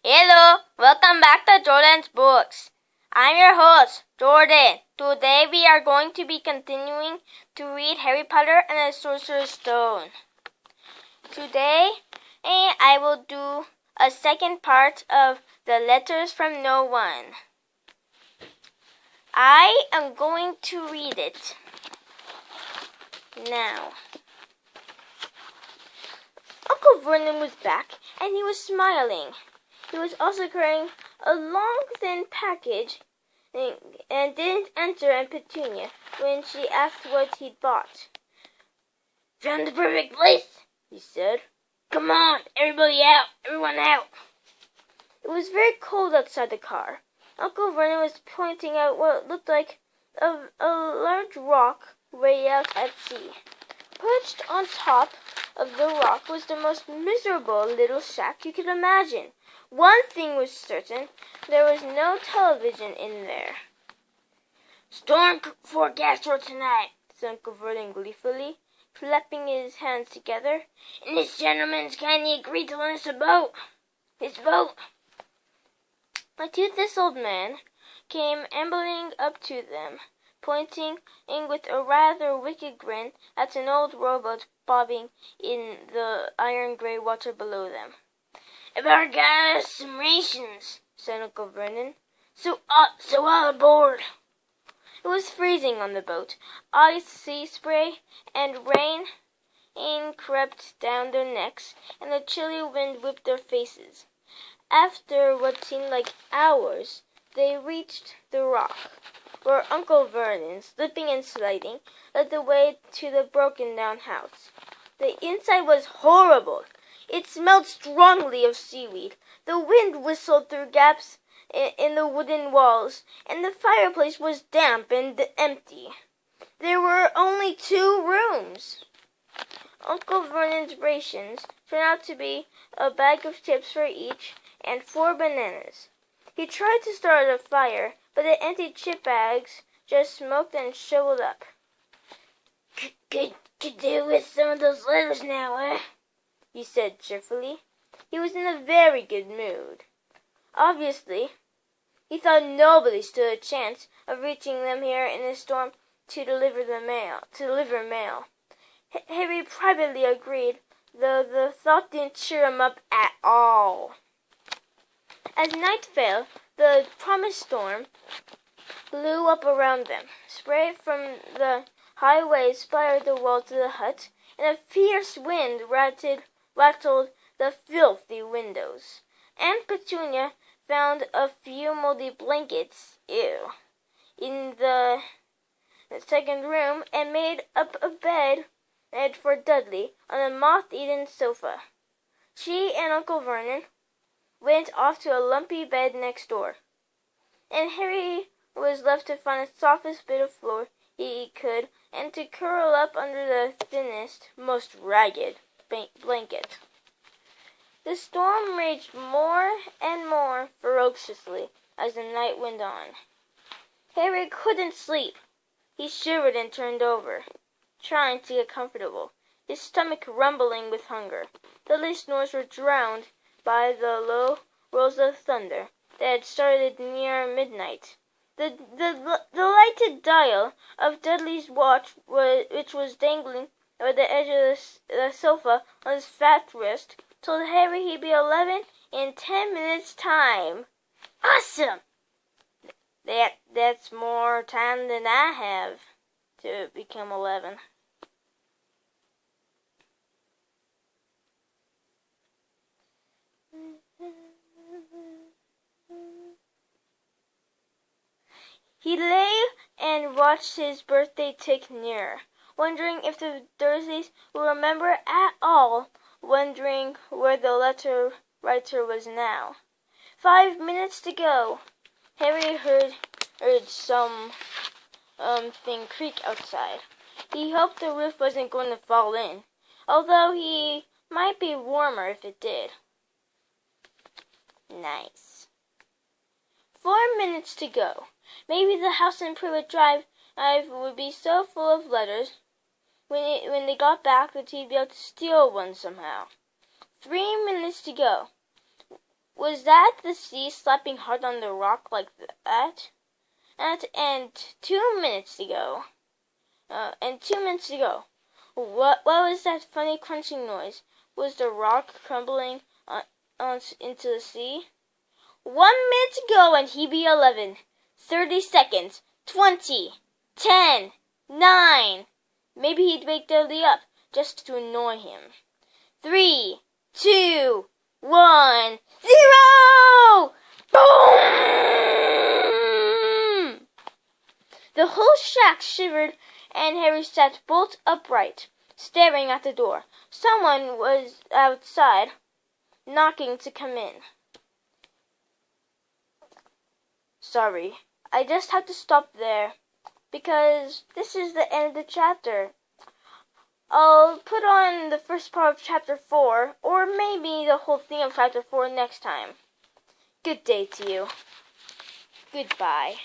Hello, welcome back to Jordan's Books. I'm your host, Jordan. Today we are going to be continuing to read Harry Potter and the Sorcerer's Stone. Today, I will do a second part of the Letters from No One. I am going to read it now. Uncle Vernon was back, and he was smiling. He was also carrying a long, thin package and didn't answer Aunt Petunia when she asked what he'd bought. "Found the perfect place," he said. "Come on, everyone out." It was very cold outside the car. Uncle Vernon was pointing out what looked like a large rock way out at sea. Perched on top of the rock was the most miserable little shack you could imagine. One thing was certain, there was no television in there. "Storm forecast for tonight," said Uncle Vernon gleefully, clapping his hands together. "And this gentleman's kindly agreed to lend us his boat." A toothless old man came ambling up to them, pointing with a rather wicked grin at an old rowboat bobbing in the iron-gray water below them. "I've already got us some rations," said Uncle Vernon. So all aboard." It was freezing on the boat. Icy spray and rain crept down their necks, and the chilly wind whipped their faces. After what seemed like hours, they reached the rock, where Uncle Vernon, slipping and sliding, led the way to the broken-down house. The inside was horrible. It smelled strongly of seaweed. The wind whistled through gaps in the wooden walls, and the fireplace was damp and empty. There were only 2 rooms. Uncle Vernon's rations turned out to be a bag of chips for each and 4 bananas. He tried to start a fire, but the empty chip bags just smoked and shriveled up. Could do with some of those letters now, eh?" he said cheerfully. He was in a very good mood. Obviously, he thought nobody stood a chance of reaching them here in a storm to deliver mail. Harry privately agreed, though the thought didn't cheer him up at all. As night fell, the promised storm blew up around them. Spray from the high waves splattered the walls of the hut, and a fierce wind rattled the filthy windows. Aunt Petunia found a few moldy blankets, in the second room and made up a bed for Dudley on a moth-eaten sofa. She and Uncle Vernon went off to a lumpy bed next door, and Harry was left to find the softest bit of floor he could and to curl up under the thinnest, most ragged blanket. The storm raged more and more ferociously as the night went on. Harry couldn't sleep. He shivered and turned over, trying to get comfortable, his stomach rumbling with hunger. Dudley's snores were drowned by the low rolls of thunder that had started near midnight. The lighted dial of Dudley's watch, which was dangling over the edge of the sofa on his fat wrist, told Harry he'd be 11 in 10 minutes' time. Awesome! That's more time than I have to become 11. He lay and watched his birthday tick nearer, wondering if the Dursleys would remember at all, wondering where the letter writer was now. 5 minutes to go. Harry heard some thing creak outside. He hoped the roof wasn't going to fall in, although he might be warmer if it did. Nice. 4 minutes to go. Maybe the house in Privet Drive would be so full of letters when they got back that he'd be able to steal one somehow. 3 minutes to go. Was that the sea slapping hard on the rock like that? And 2 minutes ago. What was that funny crunching noise? Was the rock crumbling into the sea? 1 minute ago and he be 11. 30 seconds. 20. 10. 9. Maybe he'd wake Dudley up just to annoy him. 3, 2, 1, 0! Boom! The whole shack shivered and Harry sat bolt upright, staring at the door. Someone was outside, knocking to come in. Sorry, I just have to stop there, because this is the end of the chapter. I'll put on the first part of chapter 4, or maybe the whole thing of chapter 4 next time. Good day to you. Goodbye.